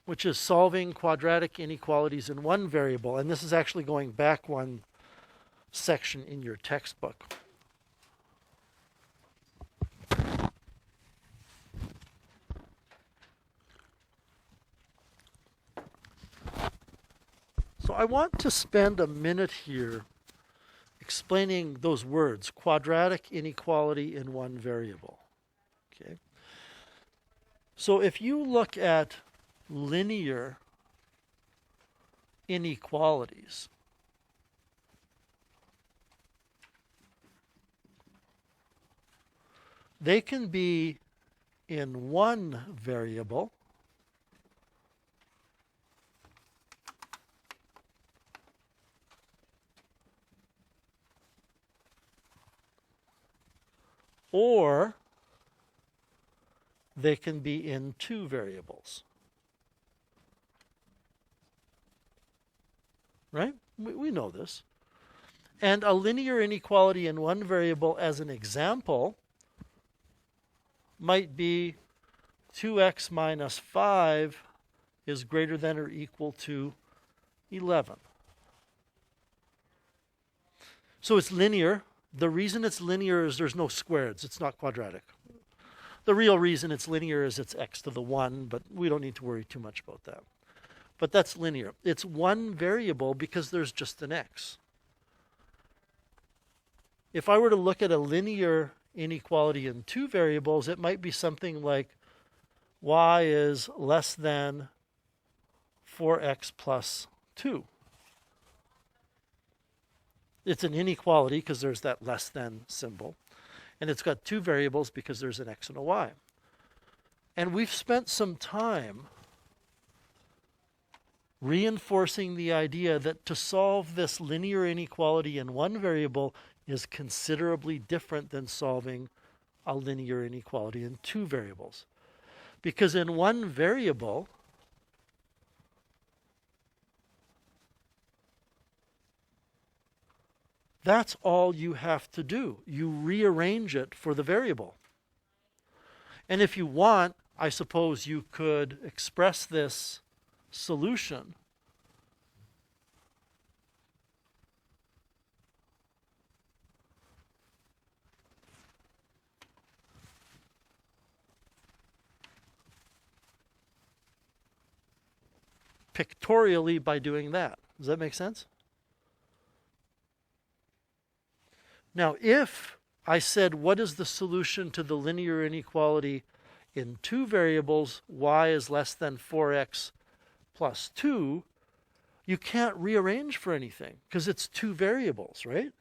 which is solving quadratic inequalities in one variable. And this is actually going back one section in your textbook. So I want to spend a minute here explaining those words, quadratic inequality in one variable. Okay. So if you look at linear inequalities, they can be in one variable or they can be in two variables. Right? We know this. And a linear inequality in one variable, as an example, might be 2x minus 5 is greater than or equal to 11. So it's linear. The reason it's linear is there's no squares. It's not quadratic. The real reason it's linear is it's x to the 1, but we don't need to worry too much about that. But that's linear. It's one variable because there's just an x. If I were to look at a linear inequality in two variables, it might be something like y is less than 4x plus 2. It's an inequality because there's that less than symbol. And it's got two variables because there's an x and a y. And we've spent some time reinforcing the idea that to solve this linear inequality in one variable is considerably different than solving a linear inequality in two variables. Because in one variable, that's all you have to do. You rearrange it for the variable. And if you want, I suppose you could express this solution pictorially by doing that. Does that make sense? Now, if I said, what is the solution to the linear inequality in two variables, y is less than 4x plus 2, you can't rearrange for anything because it's two variables, right?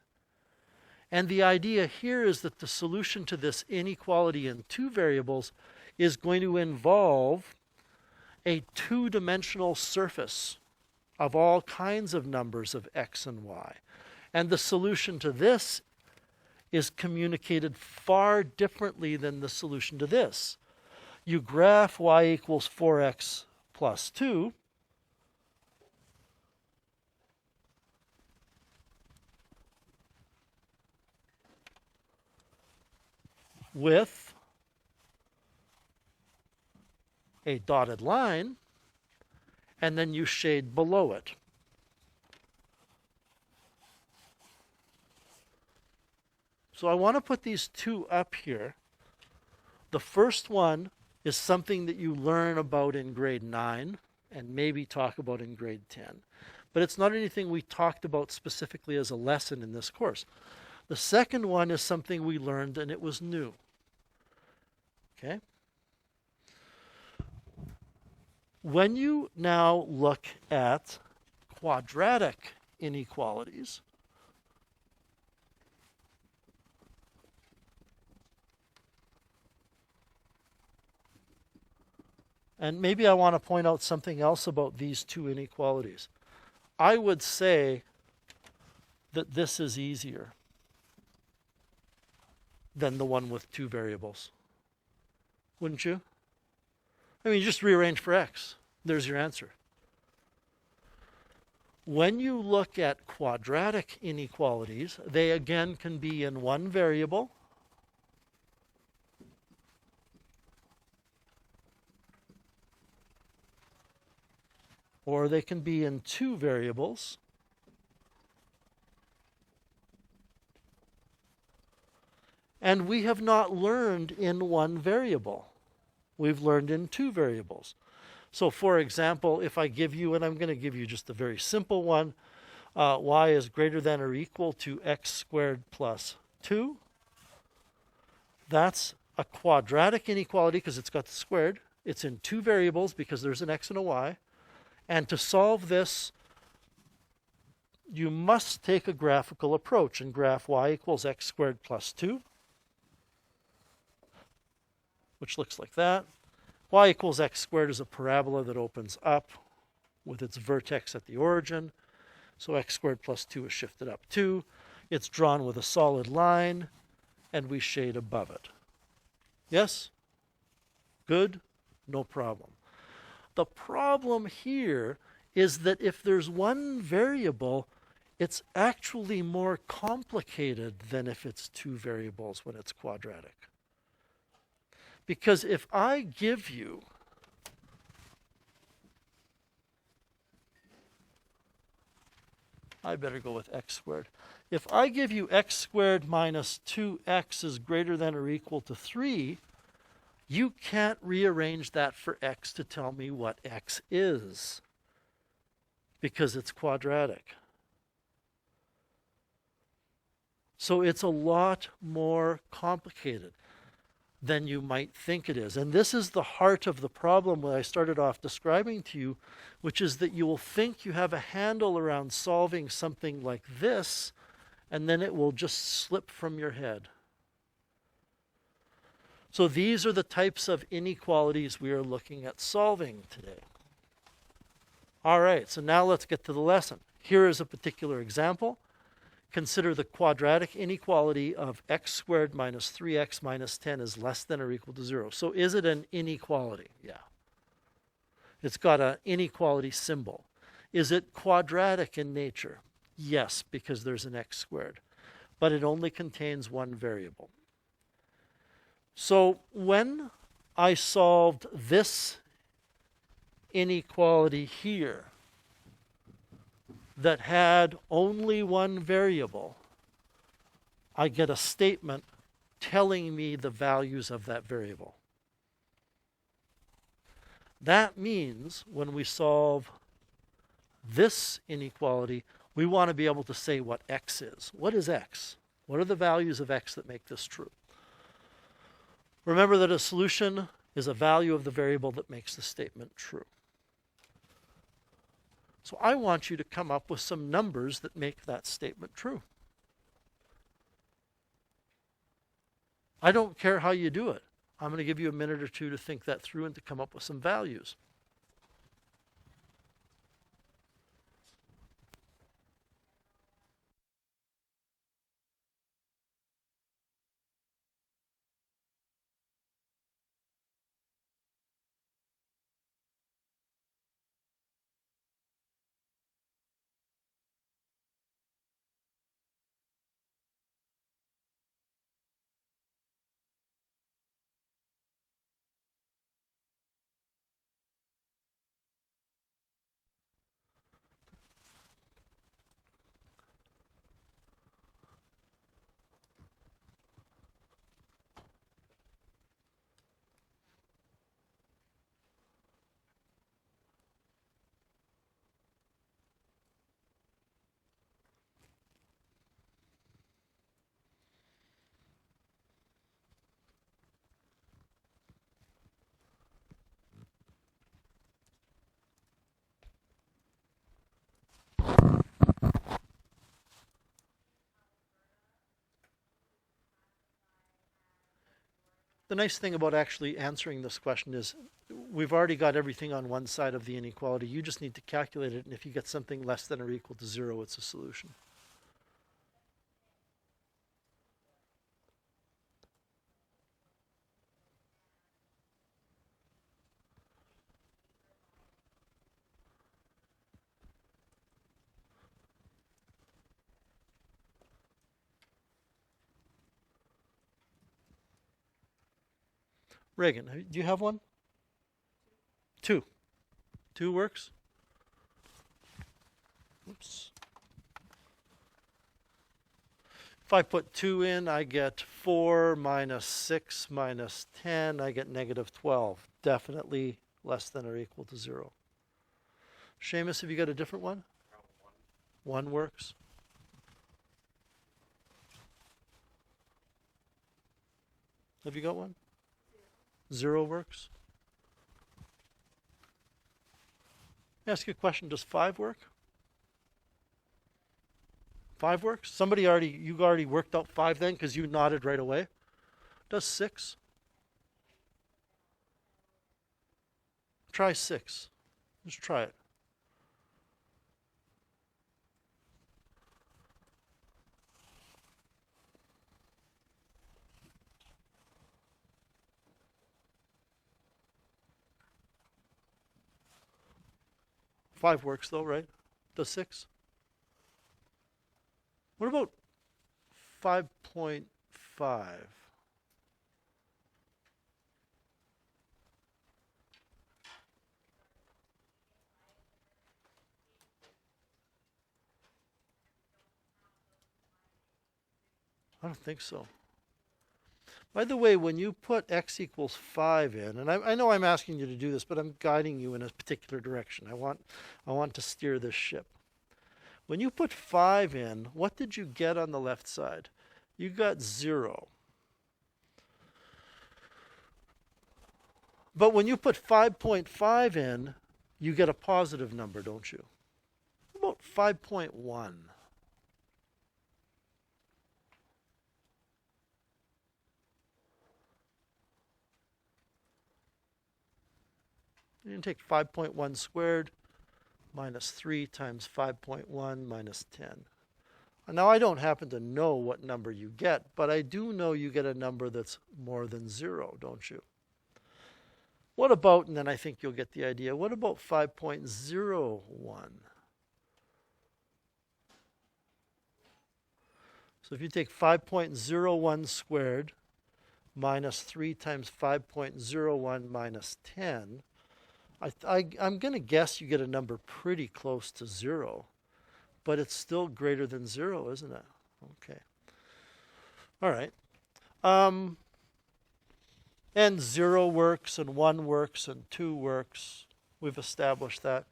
And the idea here is that the solution to this inequality in two variables is going to involve a two-dimensional surface of all kinds of numbers of x and y. And the solution to this is communicated far differently than the solution to this. You graph y equals 4x plus 2, with a dotted line, and then you shade below it. So I want to put these two up here. The first one is something that you learn about in grade 9 and maybe talk about in grade 10. But it's not anything we talked about specifically as a lesson in this course. The second one is something we learned and it was new. Okay? When you now look at quadratic inequalities, and maybe I want to point out something else about these two inequalities. I would say that this is easier than the one with two variables. Wouldn't you? I mean, you just rearrange for x. There's your answer. When you look at quadratic inequalities, they again can be in one variable. or they can be in two variables. And we have not learned in one variable. We've learned in two variables. So for example, if I give you, and I'm going to give you just a very simple one, y is greater than or equal to x squared plus 2. That's a quadratic inequality because it's got the squared. It's in two variables because there's an x and a y. And to solve this, you must take a graphical approach and graph y equals x squared plus 2, which looks like that. Y equals x squared is a parabola that opens up with its vertex at the origin. So x squared plus 2 is shifted up 2. It's drawn with a solid line, and we shade above it. Yes? Good? No problem. The problem here is that if there's one variable, it's actually more complicated than if it's two variables when it's quadratic. Because if I give you I better go with x squared. If I give you x squared minus 2x is greater than or equal to 3, you can't rearrange that for x to tell me what x is, because it's quadratic. So it's a lot more complicated than you might think it is. And this is the heart of the problem that I started off describing to you, which is that you will think you have a handle around solving something like this, and then it will just slip from your head. So these are the types of inequalities we are looking at solving today. All right, so now let's get to the lesson. Here is a particular example. Consider the quadratic inequality of x squared minus 3x minus 10 is less than or equal to 0. So is it an inequality? Yeah. It's got an inequality symbol. Is it quadratic in nature? Yes, because there's an x squared. But it only contains one variable. So when I solved this inequality here, that had only one variable, I get a statement telling me the values of that variable. That means when we solve this inequality, we want to be able to say what x is. What is x? What are the values of x that make this true? Remember that a solution is a value of the variable that makes the statement true. So I want you to come up with some numbers that make that statement true. I don't care how you do it. I'm going to give you a minute or two to think that through and to come up with some values. The nice thing about actually answering this question is we've already got everything on one side of the inequality. You just need to calculate it, and if you get something less than or equal to 0, it's a solution. Reagan, do you have one? 2. 2 works? Oops. If I put 2 in, I get 4 minus 6 minus 10. I get negative 12. Definitely less than or equal to 0. Seamus, have you got a different one? 1 works. Have you got one? 0 works. Ask you a question. Does 5 work? 5 works? You already worked out 5 then because you nodded right away. Does 6? Try 6. Just try it. Five works though, right? Does 6? What about 5.5? I don't think so. By the way, when you put x equals 5 in, and I know I'm asking you to do this, but I'm guiding you in a particular direction. I want to steer this ship. When you put 5 in, what did you get on the left side? You got 0. But when you put 5.5 in, you get a positive number, don't you? About 5.1. You can take 5.1 squared minus 3 times 5.1 minus 10. Now, I don't happen to know what number you get, but I do know you get a number that's more than 0, don't you? What about, and then I think you'll get the idea, what about 5.01? So if you take 5.01 squared minus 3 times 5.01 minus 10, I'm going to guess you get a number pretty close to 0, but it's still greater than 0, isn't it? Okay. All right. And 0 works, and 1 works, and 2 works. We've established that.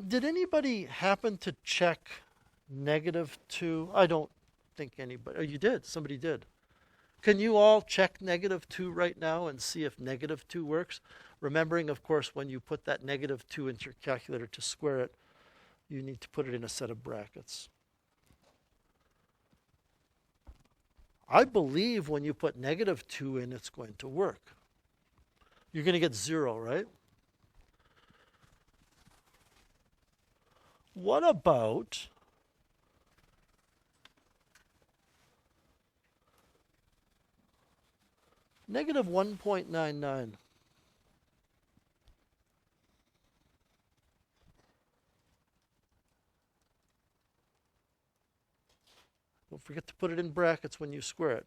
Did anybody happen to check negative 2? I don't think anybody. Oh, you did. Somebody did. Can you all check negative 2 right now and see if negative 2 works? Remembering, of course, when you put that negative 2 into your calculator to square it, you need to put it in a set of brackets. I believe when you put negative 2 in, it's going to work. You're going to get 0, right? What about negative 1.99? Don't forget to put it in brackets when you square it.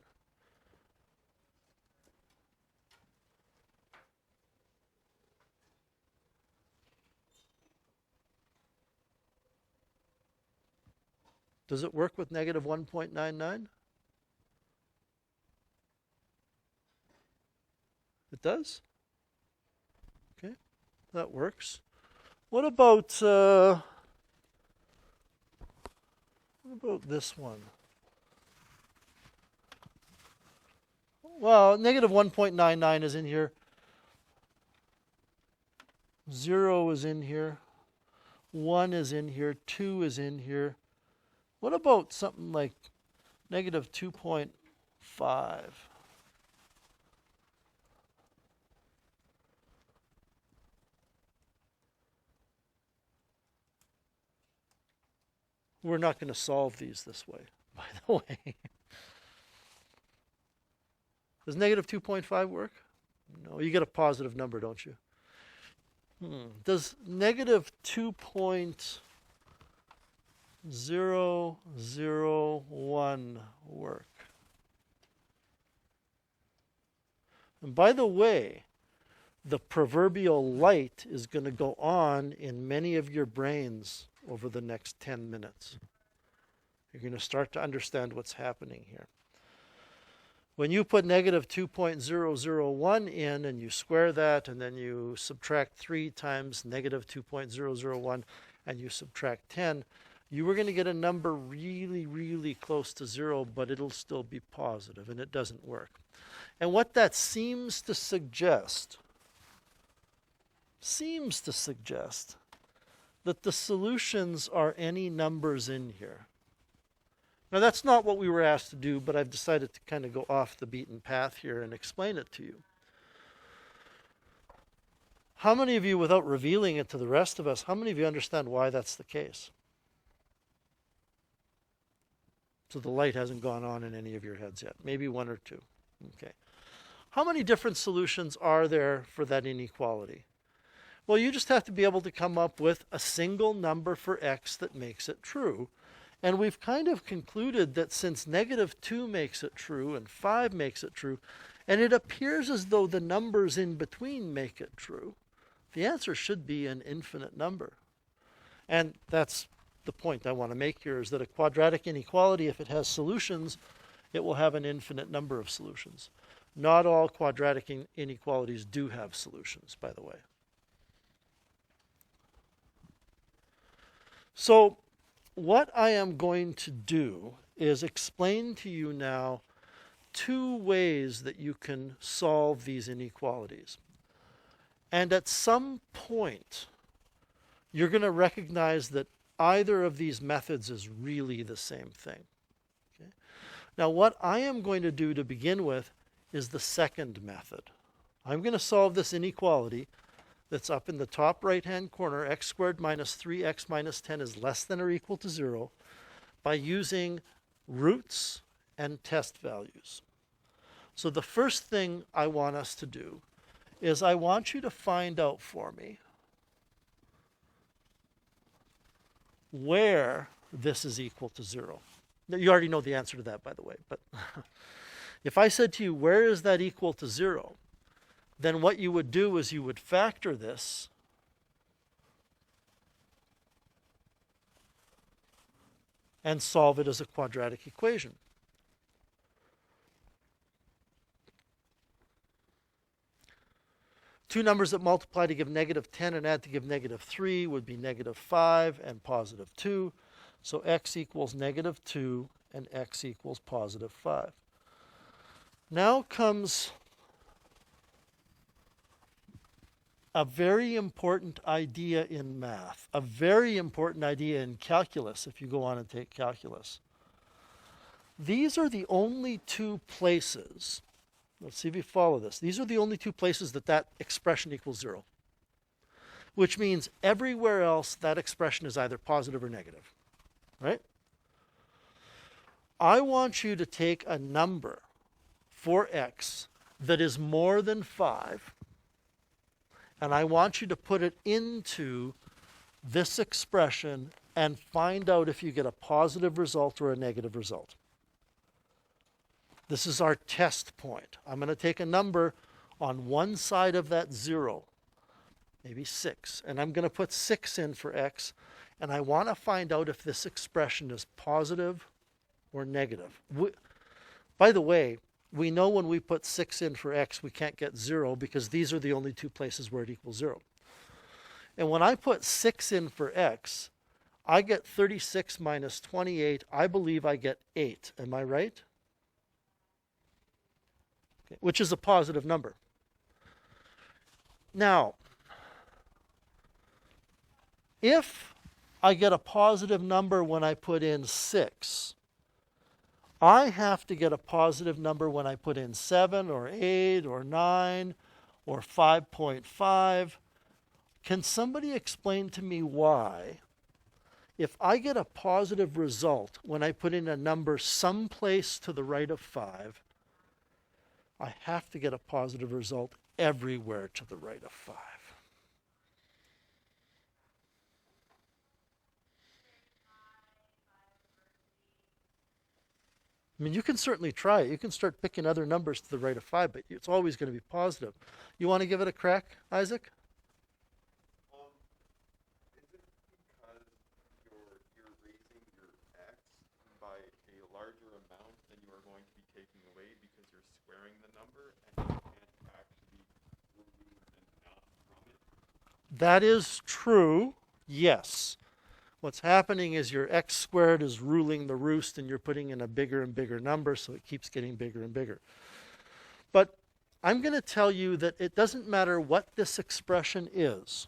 Does it work with negative 1.99? It does? Okay, that works. What about this one? Well, negative 1.99 is in here. 0 is in here. 1 is in here. 2 is in here. What about something like negative 2.5? We're not going to solve these this way, by the way. Does negative 2.5 work? No, you get a positive number, don't you? Does negative 2.001 work? And by the way, the proverbial light is going to go on in many of your brains over the next 10 minutes. You're going to start to understand what's happening here. When you put negative 2.001 in and you square that and then you subtract 3 times negative 2.001 and you subtract 10, you are going to get a number really, really close to 0, but it'll still be positive, and it doesn't work. And what that seems to suggest that the solutions are any numbers in here. Now, that's not what we were asked to do, but I've decided to kind of go off the beaten path here and explain it to you. How many of you, without revealing it to the rest of us, how many of you understand why that's the case? So the light hasn't gone on in any of your heads yet. Maybe one or two. Okay. How many different solutions are there for that inequality? Well, you just have to be able to come up with a single number for x that makes it true. And we've kind of concluded that since negative 2 makes it true and 5 makes it true, and it appears as though the numbers in between make it true, the answer should be an infinite number. And that's the point I want to make here, is that a quadratic inequality, if it has solutions, it will have an infinite number of solutions. Not all quadratic inequalities do have solutions, by the way. So what I am going to do is explain to you now 2 ways that you can solve these inequalities. And at some point, you're going to recognize that either of these methods is really the same thing. Okay? Now, what I am going to do to begin with is the second method. I'm going to solve this inequality that's up in the top right-hand corner, x squared minus 3x minus 10 is less than or equal to 0, by using roots and test values. So the first thing I want us to do is I want you to find out for me where this is equal to 0. Now, you already know the answer to that, by the way, but if I said to you, where is that equal to 0? Then what you would do is you would factor this and solve it as a quadratic equation. Two numbers that multiply to give negative 10 and add to give negative 3 would be negative 5 and positive 2. So x equals negative 2 and x equals positive 5. Now comes a very important idea in math, a very important idea in calculus if you go on and take calculus. These are the only 2 places, let's see if you follow this, these are the only 2 places that that expression equals 0, which means everywhere else that expression is either positive or negative, right? I want you to take a number for x that is more than 5, and I want you to put it into this expression and find out if you get a positive result or a negative result. This is our test point. I'm going to take a number on one side of that 0, maybe 6, and I'm going to put 6 in for x, and I want to find out if this expression is positive or negative. By the way, we know when we put 6 in for x, we can't get 0 because these are the only 2 places where it equals 0. And when I put 6 in for x, I get 36 minus 28. I believe I get 8. Am I right? Okay, which is a positive number. Now, if I get a positive number when I put in 6, I have to get a positive number when I put in 7 or 8 or 9 or 5.5. Can somebody explain to me why, if I get a positive result when I put in a number someplace to the right of 5, I have to get a positive result everywhere to the right of 5? I mean, you can certainly try it. You can start picking other numbers to the right of 5, but it's always going to be positive. You want to give it a crack, Isaac? Is it because you're raising your x by a larger amount than you are going to be taking away because you're squaring the number and you can't actually remove enough from it? That is true, yes. What's happening is your x squared is ruling the roost and you're putting in a bigger and bigger number, so it keeps getting bigger and bigger. But I'm going to tell you that it doesn't matter what this expression is.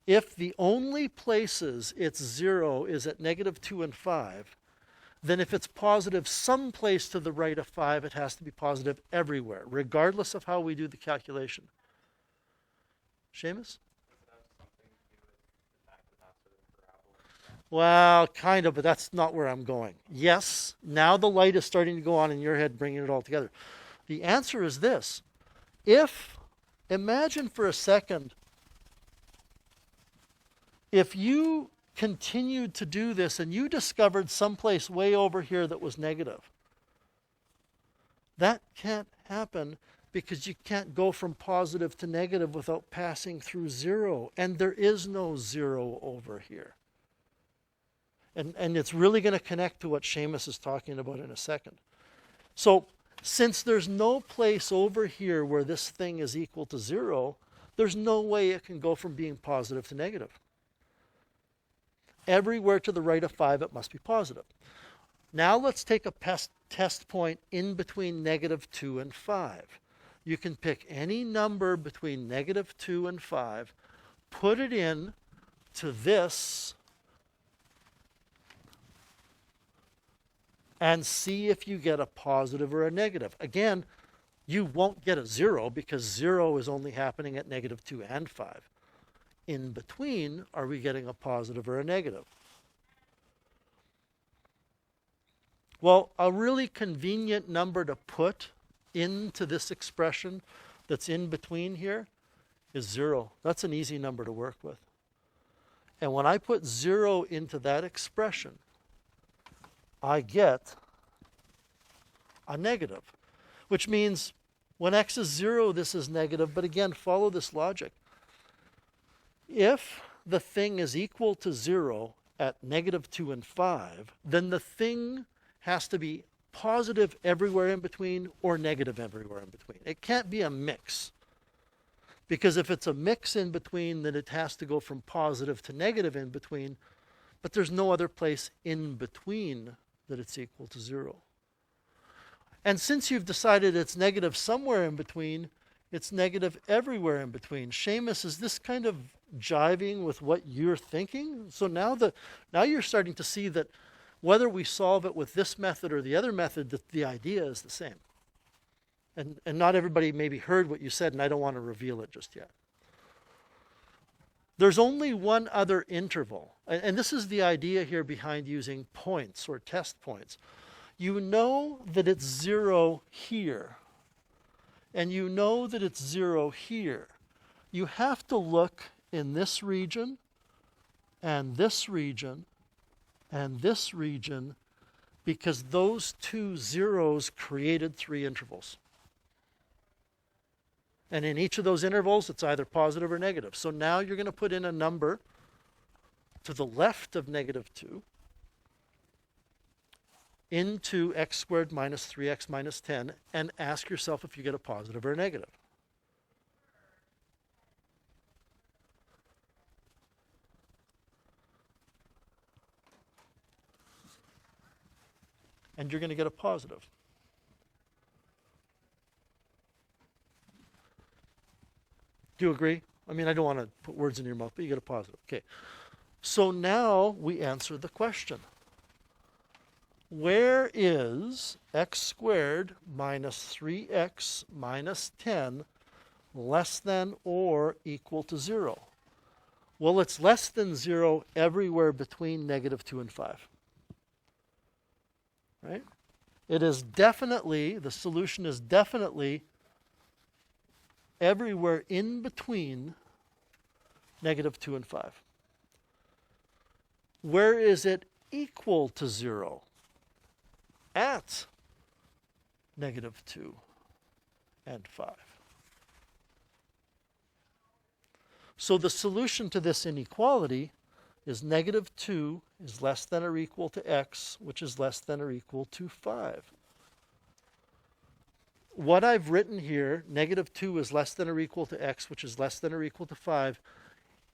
If the only places it's 0 is at -2 and 5, then if it's positive someplace to the right of 5, it has to be positive everywhere, regardless of how we do the calculation. Seamus? Well, kind of, but that's not where I'm going. Yes, now the light is starting to go on in your head, bringing it all together. The answer is this. Imagine for a second, if you continued to do this and you discovered someplace way over here that was negative, that can't happen because you can't go from positive to negative without passing through 0, and there is no 0 over here. And it's really going to connect to what Seamus is talking about in a second. So since there's no place over here where this thing is equal to 0, there's no way it can go from being positive to negative. Everywhere to the right of 5, it must be positive. Now let's take a test point in between -2 and 5. You can pick any number between -2 and 5, put it in to this, and see if you get a positive or a negative. Again, you won't get a 0 because 0 is only happening at -2 and 5. In between, are we getting a positive or a negative? Well, a really convenient number to put into this expression that's in between here is 0. That's an easy number to work with. And when I put 0 into that expression, I get a negative, which means when x is 0, this is negative. But again, follow this logic. If the thing is equal to 0 at -2 and 5, then the thing has to be positive everywhere in between or negative everywhere in between. It can't be a mix. Because if it's a mix in between, then it has to go from positive to negative in between. But there's no other place in between that it's equal to 0. And since you've decided it's negative somewhere in between, it's negative everywhere in between. Seamus, is this kind of jiving with what you're thinking? So now you're starting to see that whether we solve it with this method or the other method, the idea is the same. And not everybody maybe heard what you said, and I don't want to reveal it just yet. There's only one other interval, and this is the idea here behind using points or test points. You know that it's 0 here, and you know that it's 0 here. You have to look in this region, and this region, and this region, because those two zeros created 3 intervals. And in each of those intervals, it's either positive or negative. So now you're going to put in a number to the left of -2 into x squared minus 3x minus 10 and ask yourself if you get a positive or a negative. And you're going to get a positive. Do you agree? I mean, I don't want to put words in your mouth, but you get a positive. Okay. So now we answer the question. Where is x squared minus 3x minus 10 less than or equal to 0? Well, it's less than 0 everywhere between -2 and 5. Right? It is definitely, the solution is definitely everywhere in between -2 and 5. Where is it equal to 0? at -2 and 5. So the solution to this inequality is -2 is less than or equal to x, which is less than or equal to 5. What I've written here, -2 is less than or equal to x, which is less than or equal to 5,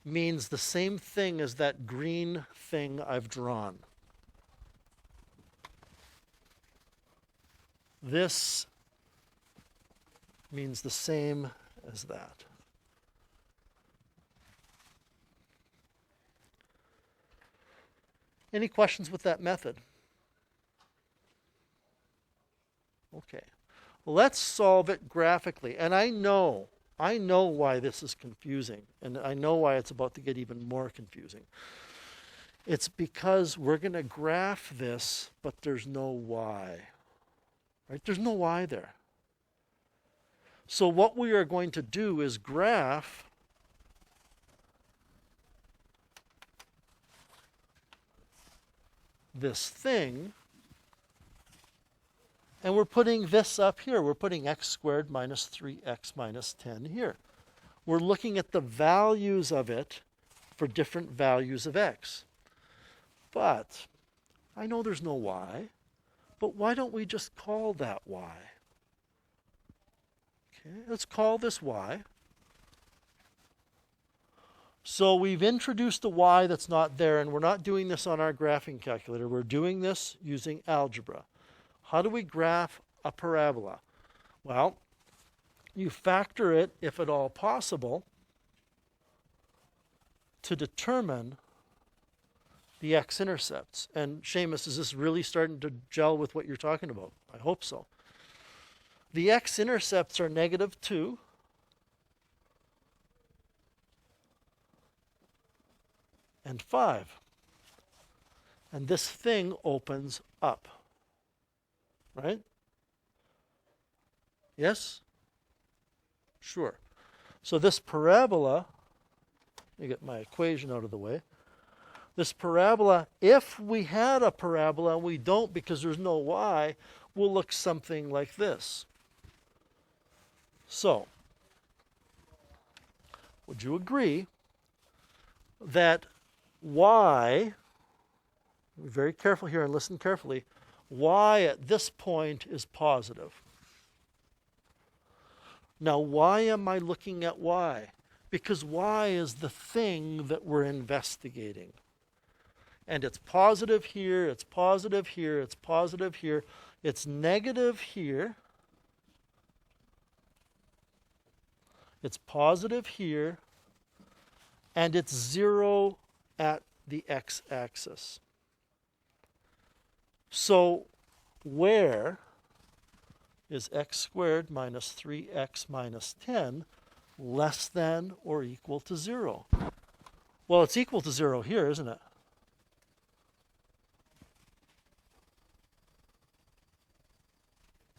means the same thing as that green thing I've drawn. This means the same as that. Any questions with that method? Okay. Let's solve it graphically. And I know why this is confusing, and I know why it's about to get even more confusing. It's because we're going to graph this, but there's no y. Right? There's no y there. So what we are going to do is graph this thing, and we're putting this up here. We're putting x squared minus 3x minus 10 here. We're looking at the values of it for different values of x. But I know there's no y, but why don't we just call that y? Okay, let's call this y. So we've introduced a y that's not there, and we're not doing this on our graphing calculator. We're doing this using algebra. How do we graph a parabola? Well, you factor it, if at all possible, to determine the x-intercepts. And Seamus, is this really starting to gel with what you're talking about? I hope so. The x-intercepts are -2. And 5. And this thing opens up. Right? Yes? Sure. So this parabola, let me get my equation out of the way. This parabola, if we had a parabola, and we don't because there's no y, will look something like this. So, would you agree that y, be very careful here and listen carefully, y at this point is positive? Now, why am I looking at y? Because y is the thing that we're investigating. And it's positive here, it's positive here, it's positive here, it's negative here, it's positive here, and it's 0 at the x-axis. So where is x squared minus 3x minus 10 less than or equal to 0? Well, it's equal to 0 here, isn't it?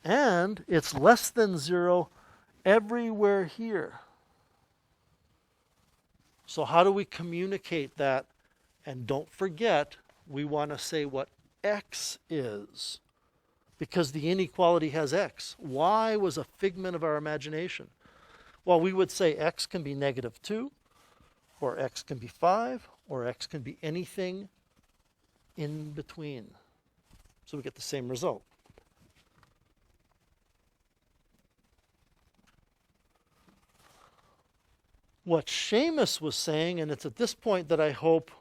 And it's less than 0 everywhere here. So how do we communicate that? And don't forget, we want to say what x is, because the inequality has x. Y was a figment of our imagination. Well, we would say x can be -2, or x can be 5, or x can be anything in between. So we get the same result. What Seamus was saying, and it's at this point that I hope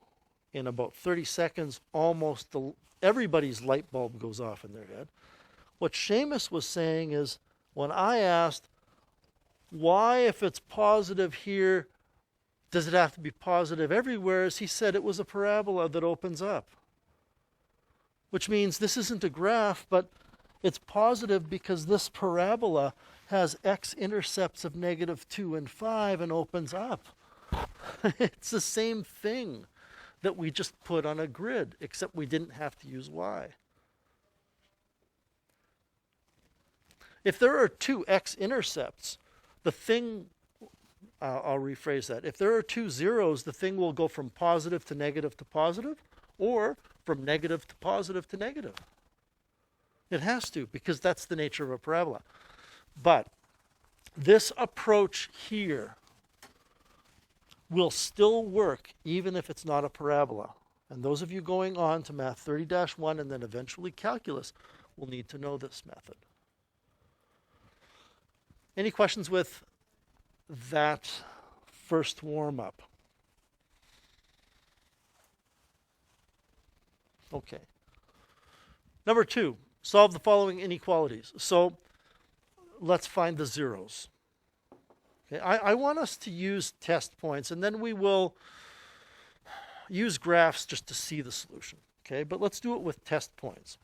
in about 30 seconds almost everybody's light bulb goes off in their head. What Seamus was saying is, when I asked, why if it's positive here, does it have to be positive everywhere? He said it was a parabola that opens up. Which means this isn't a graph, but it's positive because this parabola has x-intercepts of -2 and 5 and opens up. It's the same thing that we just put on a grid, except we didn't have to use y. If there are two x-intercepts, the thing, I'll rephrase that. If there are two zeros, the thing will go from positive to negative to positive, or from negative to positive to negative. It has to, because that's the nature of a parabola. But this approach here will still work even if it's not a parabola. And those of you going on to Math 30-1 and then eventually calculus will need to know this method. Any questions with that first warm-up? Okay. Number 2, solve the following inequalities. So let's find the zeros. Okay, I want us to use test points, and then we will use graphs just to see the solution. Okay, but let's do it with test points.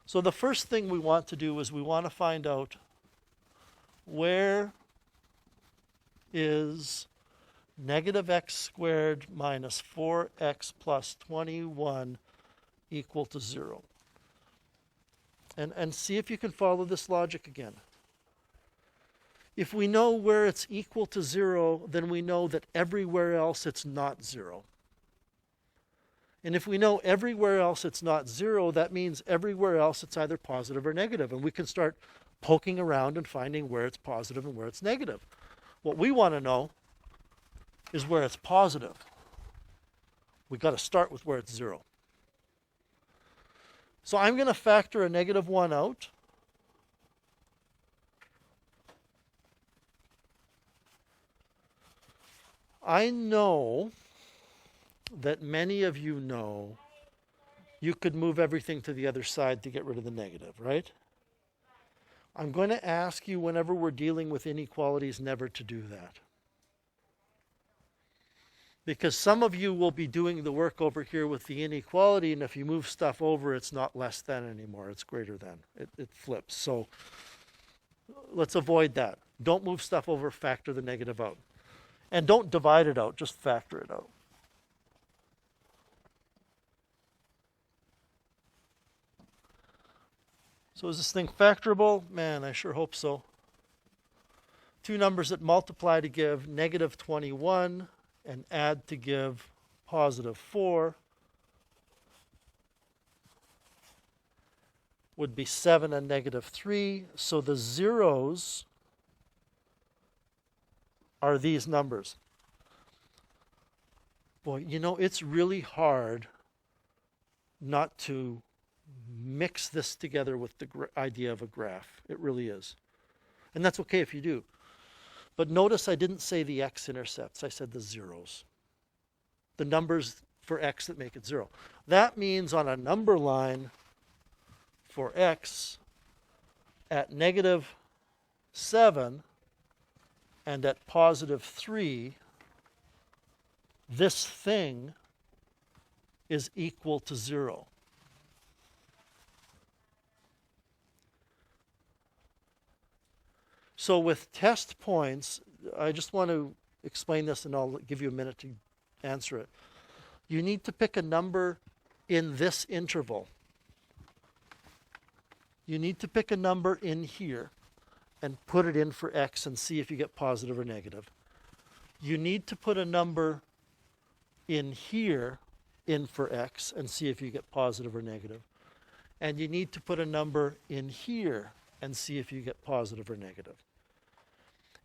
So the first thing we want to do is we want to find out where is negative x squared minus 4x plus 21 equal to 0. And see if you can follow this logic again. If we know where it's equal to 0, then we know that everywhere else it's not 0. And if we know everywhere else it's not 0, that means everywhere else it's either positive or negative. And we can start poking around and finding where it's positive and where it's negative. What we want to know is where it's positive. We've got to start with where it's 0. So I'm going to factor a negative 1 out. I know that many of you know you could move everything to the other side to get rid of the negative, right? I'm going to ask you whenever we're dealing with inequalities never to do that. Because some of you will be doing the work over here with the inequality, and if you move stuff over, it's not less than anymore, it's greater than. It flips. So let's avoid that. Don't move stuff over, factor the negative out. And don't divide it out, just factor it out. So is this thing factorable? Man, I sure hope so. Two numbers that multiply to give negative 21 and add to give positive 4 would be 7 and negative 3. So the zeros are these numbers. Boy, you know, it's really hard not to mix this together with the idea of a graph. It really is. And that's okay if you do. But notice I didn't say the x-intercepts. I said the zeros. The numbers for x that make it 0. That means on a number line for x at negative 7 and at positive 3, this thing is equal to 0. So with test points, I just want to explain this and I'll give you a minute to answer it. You need to pick a number in this interval. You need to pick a number in here and put it in for x and see if you get positive or negative. You need to put a number in here in for x and see if you get positive or negative. And you need to put a number in here and see if you get positive or negative.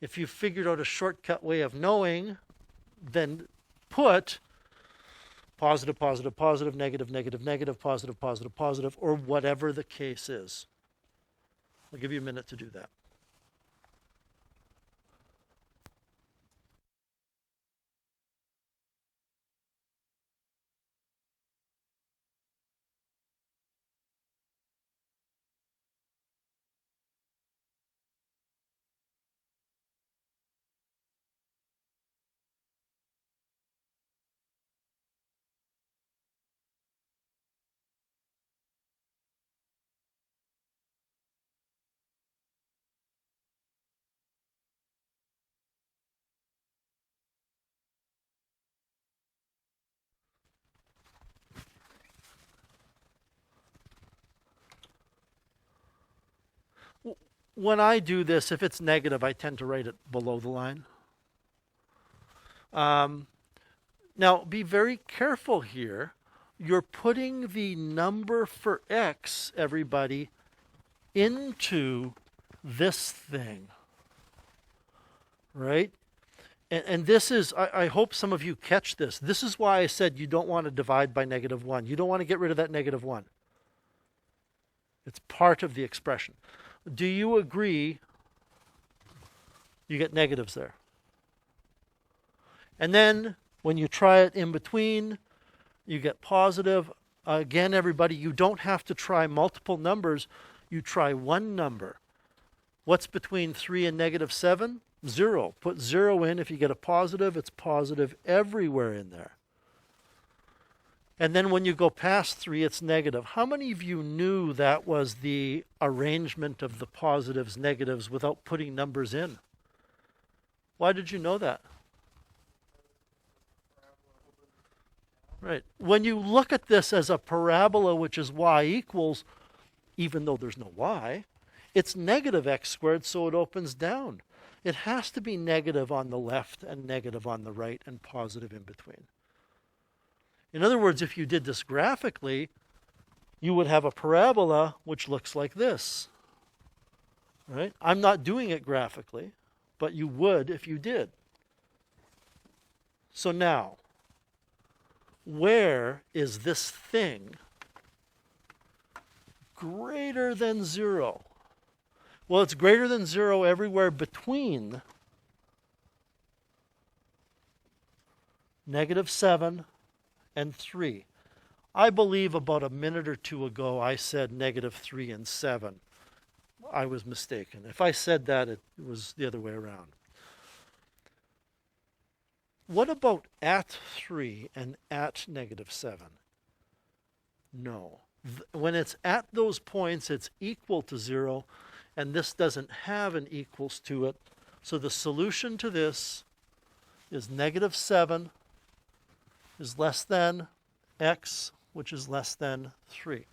If you figured out a shortcut way of knowing, then put positive, positive, positive, negative, negative, negative, positive, positive, positive, or whatever the case is. I'll give you a minute to do that. When I do this, if it's negative, I tend to write it below the line. Now, be very careful here. You're putting the number for x, everybody, into this thing, right? And this is, I hope some of you catch this. This is why I said you don't want to divide by -1. You don't want to get rid of that -1. It's part of the expression. Do you agree you get negatives there? And then when you try it in between, you get positive. Again, everybody, you don't have to try multiple numbers. You try one number. What's between 3 and -7? 0. Put 0 in. If you get a positive, it's positive everywhere in there. And then when you go past 3, it's negative. How many of you knew that was the arrangement of the positives, negatives without putting numbers in? Why did you know that? Right. When you look at this as a parabola, which is y equals, even though there's no y, it's negative x squared, so it opens down. It has to be negative on the left and negative on the right and positive in between. In other words, if you did this graphically, you would have a parabola which looks like this. Right? I'm not doing it graphically, but you would if you did. So now, where is this thing greater than 0? Well, it's greater than 0 everywhere between -7 and 3. I believe about a minute or two ago I said -3 and 7. I was mistaken. If I said that, it was the other way around. What about at 3 and at -7? No. When it's at those points, it's equal to 0, and this doesn't have an equals to it. So the solution to this is -7 is less than x, which is less than 3.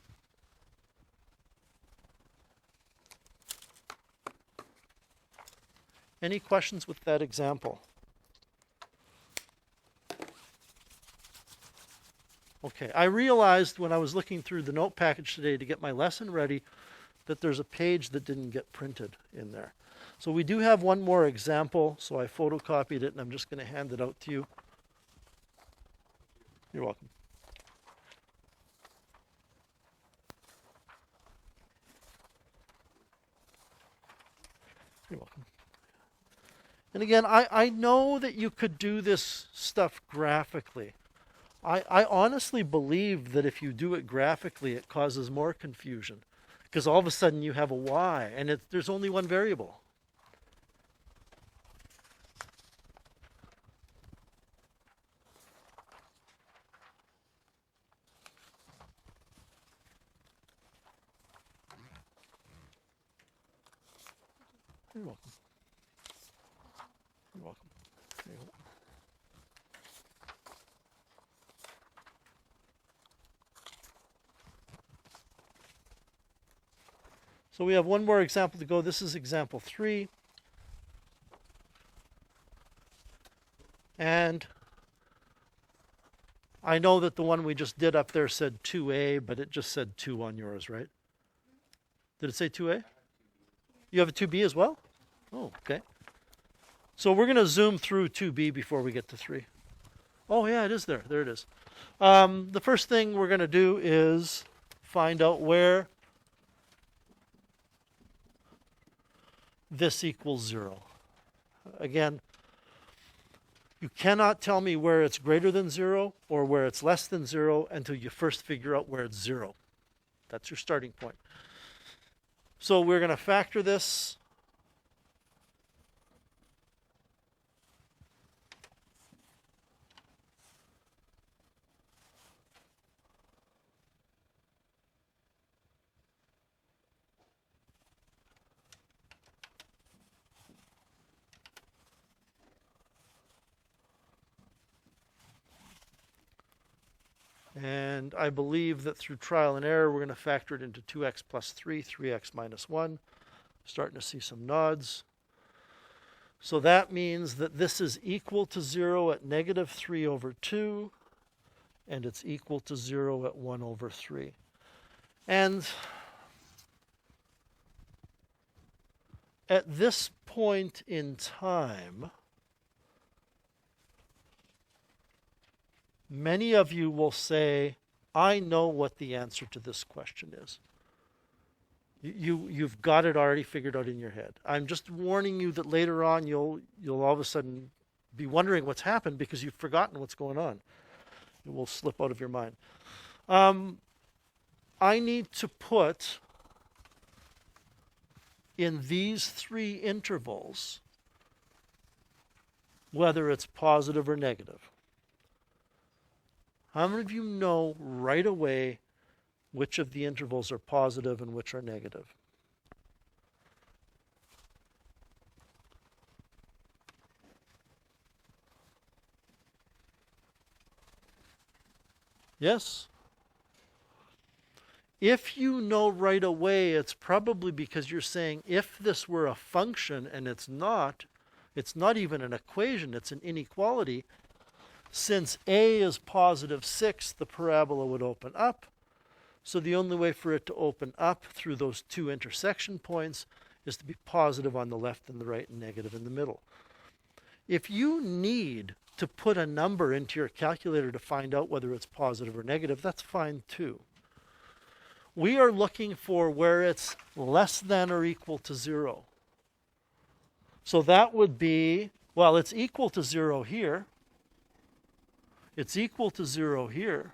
Any questions with that example? Okay, I realized when I was looking through the note package today to get my lesson ready that there's a page that didn't get printed in there. So we do have one more example, so I photocopied it and I'm just going to hand it out to you. You're welcome. You're welcome. And again, I know that you could do this stuff graphically. I honestly believe that if you do it graphically, it causes more confusion. Because all of a sudden you have a y, and there's only one variable. You're welcome. You're welcome. You're welcome. So we have one more example to go. This is example 3. And I know that the one we just did up there said 2a, but it just said 2 on yours, right? Did it say 2a? You have a 2b as well? Oh, okay. So we're going to zoom through 2b before we get to 3. Oh, yeah, it is there. There it is. The first thing we're going to do is find out where this equals 0. Again, you cannot tell me where it's greater than 0 or where it's less than 0 until you first figure out where it's 0. That's your starting point. So we're going to factor this. And I believe that through trial and error, we're going to factor it into 2x plus 3, 3x minus 1. Starting to see some nods. So that means that this is equal to 0 at -3 over 2, and it's equal to 0 at 1 over 3. And at this point in time, many of you will say, I know what the answer to this question is. You've got it already figured out in your head. I'm just warning you that later on you'll all of a sudden be wondering what's happened because you've forgotten what's going on. It will slip out of your mind. I need to put in these three intervals whether it's positive or negative. How many of you know right away which of the intervals are positive and which are negative? Yes? If you know right away, it's probably because you're saying if this were a function and it's not even an equation, it's an inequality. Since a is positive 6, the parabola would open up. So the only way for it to open up through those two intersection points is to be positive on the left and the right and negative in the middle. If you need to put a number into your calculator to find out whether it's positive or negative, that's fine too. We are looking for where it's less than or equal to 0. So that would be, well, it's equal to 0 here. It's equal to 0 here.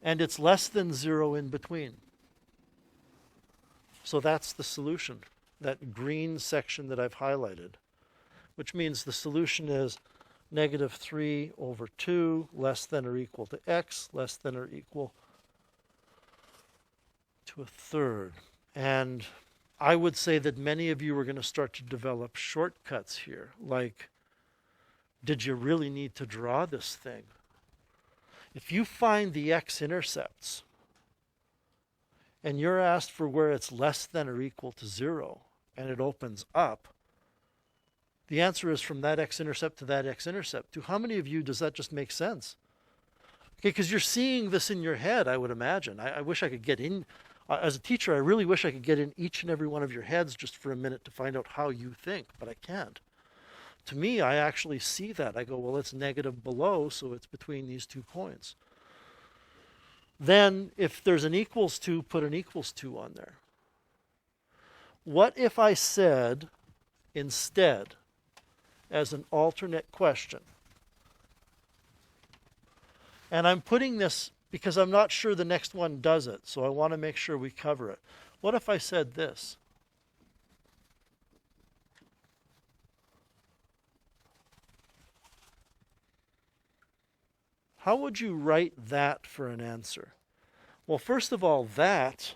And it's less than 0 in between. So that's the solution, that green section that I've highlighted, which means the solution is negative 3 over 2 less than or equal to x less than or equal to a third. And I would say that many of you are going to start to develop shortcuts here, like, did you really need to draw this thing? If you find the x-intercepts and you're asked for where it's less than or equal to 0 and it opens up, the answer is from that x-intercept to that x-intercept. To how many of you does that just make sense? Okay, because you're seeing this in your head, I would imagine. I wish I could get in. As a teacher, I really wish I could get in each and every one of your heads just for a minute to find out how you think, but I can't. To me, I actually see that. I go, well, it's negative below, so it's between these 2 points. Then, if there's an equals to, put an equals to on there. What if I said, instead, as an alternate question, and I'm putting this because I'm not sure the next one does it, so I want to make sure we cover it. What if I said this? How would you write that for an answer? Well, first of all, that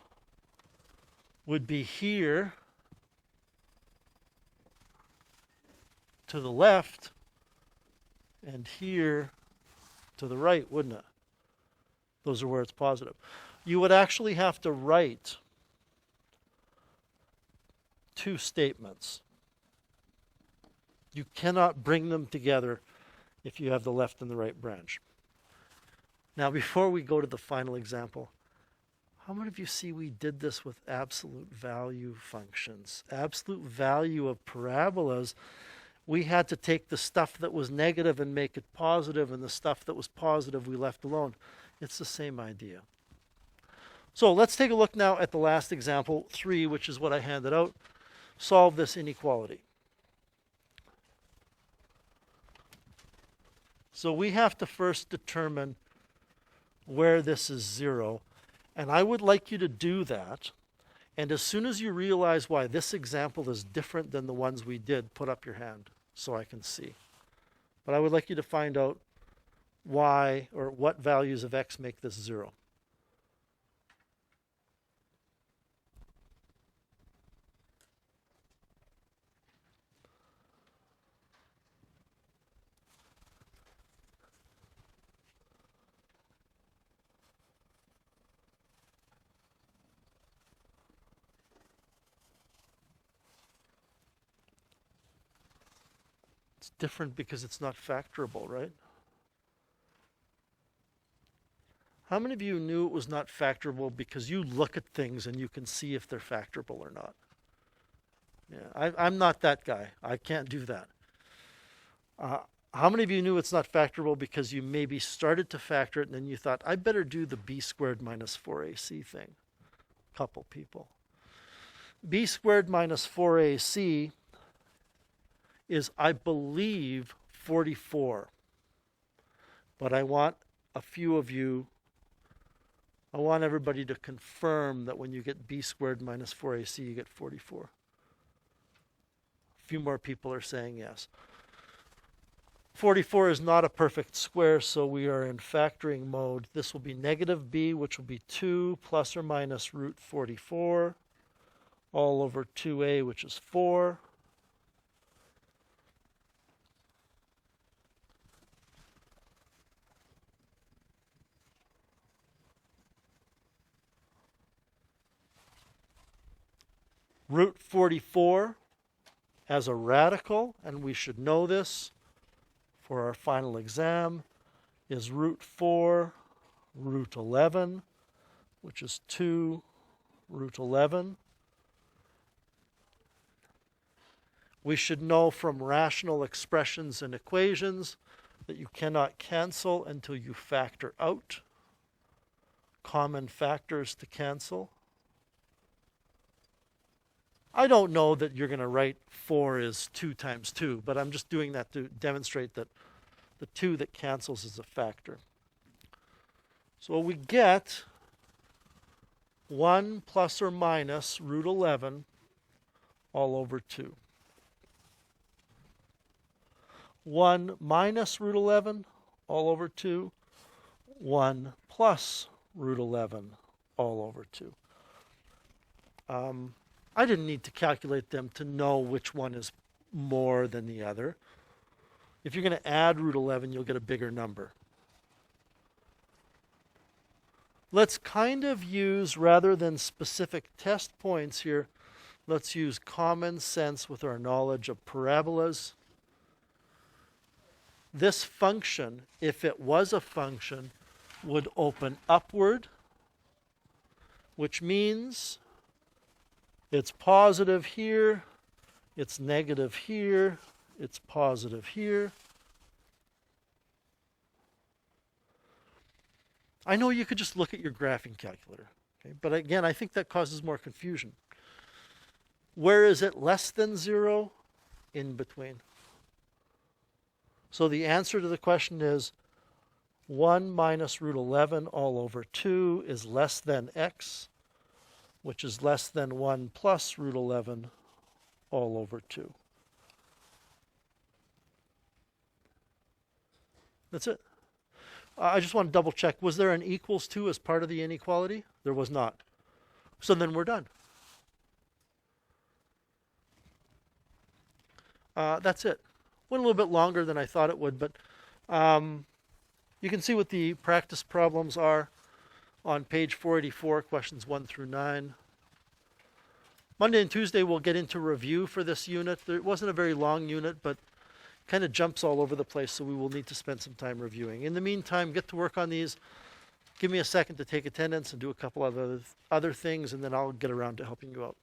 would be here to the left and here to the right, wouldn't it? Those are where it's positive. You would actually have to write 2 statements. You cannot bring them together if you have the left and the right branch. Now, before we go to the final example, how many of you see we did this with absolute value functions? Absolute value of parabolas, we had to take the stuff that was negative and make it positive, and the stuff that was positive we left alone. It's the same idea. So let's take a look now at the last example, 3, which is what I handed out. Solve this inequality. So we have to first determine where this is 0. And I would like you to do that. And as soon as you realize why this example is different than the ones we did, put up your hand so I can see. But I would like you to find out why or what values of x make this 0. It's different because it's not factorable, right? How many of you knew it was not factorable because you look at things and you can see if they're factorable or not? Yeah, I'm not that guy. I can't do that. How many of you knew it's not factorable because you maybe started to factor it and then you thought, I better do the b squared minus 4ac thing? Couple people. B squared minus 4ac is, I believe, 44. But I want a few of you, I want everybody to confirm that when you get b squared minus 4ac, you get 44. A few more people are saying yes. 44 is not a perfect square, so we are in factoring mode. This will be negative b, which will be 2 plus or minus root 44, all over 2a, which is 4. Root 44 as a radical, and we should know this for our final exam, is root 4 root 11, which is 2 root 11. We should know from rational expressions and equations that you cannot cancel until you factor out common factors to cancel. I don't know that you're going to write 4 is 2 times 2, but I'm just doing that to demonstrate that the 2 that cancels is a factor. So we get 1 plus or minus root 11 all over 2. 1 minus root 11 all over 2. 1 plus root 11 all over 2. I didn't need to calculate them to know which one is more than the other. If you're going to add root 11, you'll get a bigger number. Let's kind of use, rather than specific test points here, let's use common sense with our knowledge of parabolas. This function, if it was a function, would open upward, which means it's positive here, it's negative here, it's positive here. I know you could just look at your graphing calculator, okay? But again, I think that causes more confusion. Where is it less than 0? In between. So the answer to the question is 1 minus root 11 all over 2 is less than x, which is less than 1 plus root 11 all over 2. That's it. I just want to double check. Was there an equals to as part of the inequality? There was not. So then we're done. That's it. Went a little bit longer than I thought it would, but you can see what the practice problems are on page 484, questions 1 through 9. Monday and Tuesday we'll get into review for this unit. It wasn't a very long unit, but kind of jumps all over the place, so we will need to spend some time reviewing. In the meantime, get to work on these. Give me a second to take attendance and do a couple of other things, and then I'll get around to helping you out.